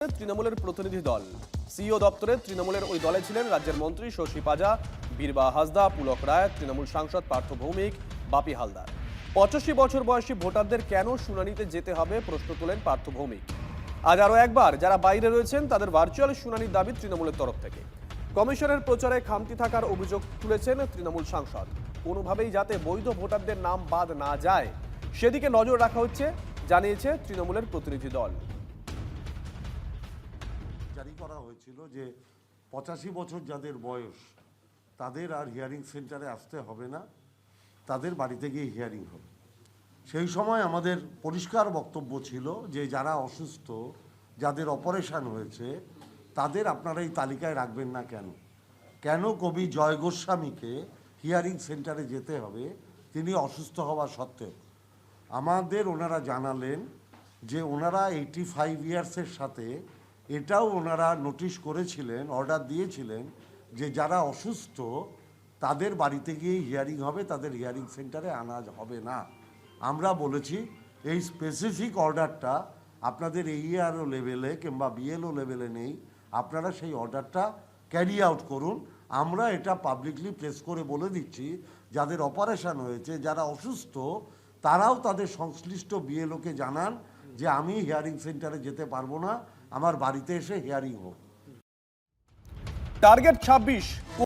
তৃণমূলের প্রতিনিধি দল সিইও দপ্তরে তৃণমূলের ওই দলে ছিলেন রাজ্যের মন্ত্রী শশী পাজা, বীরবা হাসদা, পুলক রায়, তৃণমূল সাংসদ পার্থ ভৌমিক, বাপি হালদার। 85 বছর বয়সী ভোটারদের কেন শুনানিতে যেতে হবে প্রশ্ন তোলেন পার্থ ভৌমিক। আজ আরও একবার যারা বাইরে রয়েছেন তাদের ভার্চুয়াল শুনানির দাবি তৃণমূলের তরফ থেকে। কমিশনের প্রচারে খামতি থাকার অভিযোগ তুলেছেন তৃণমূল সাংসদ। কোনোভাবেই যাতে বৈধ ভোটারদের নাম বাদ না যায় সেদিকে নজর রাখা হচ্ছে, জানিয়েছে তৃণমূলের প্রতিনিধি দল। জারি করা হয়েছিল যে 85 বছর যাদের বয়স তাদের আর হিয়ারিং সেন্টারে আসতে হবে না, তাদের বাড়িতে গিয়ে হিয়ারিং হবে। সেই সময় আমাদের পরিষ্কার বক্তব্য ছিল যে যারা অসুস্থ, যাদের অপারেশন হয়েছে, তাদের আপনারা এই তালিকায় রাখবেন না কেন? কেন কবি জয় গোস্বামীকে হিয়ারিং সেন্টারে যেতে হবে তিনি অসুস্থ হওয়া সত্ত্বেও? আমাদের ওনারা জানালেন যে ওনারা 85 ইয়ার্সের সাথে এটাও ওনারা নোটিশ করেছিলেন, অর্ডার দিয়েছিলেন যে যারা অসুস্থ তাদের বাড়িতে গিয়ে হিয়ারিং হবে, তাদের হিয়ারিং সেন্টারে আনা হবে না। আমরা বলেছি এই স্পেসিফিক অর্ডারটা আপনাদের এইআরও লেভেলে কিংবা বিএলও লেভেলে নেই, আপনারা সেই অর্ডারটা ক্যারি আউট করুন। আমরা এটা পাবলিকলি প্রেস করে বলে দিচ্ছি যাদের অপারেশন হয়েছে, যারা অসুস্থ, তারাও তাদের সংশ্লিষ্ট বিএলওকে জানান যে আমি হিয়ারিং সেন্টারে যেতে পারবো না, আমার বাড়িতে এসে হিয়ারিং হোক। টার্গেট 26।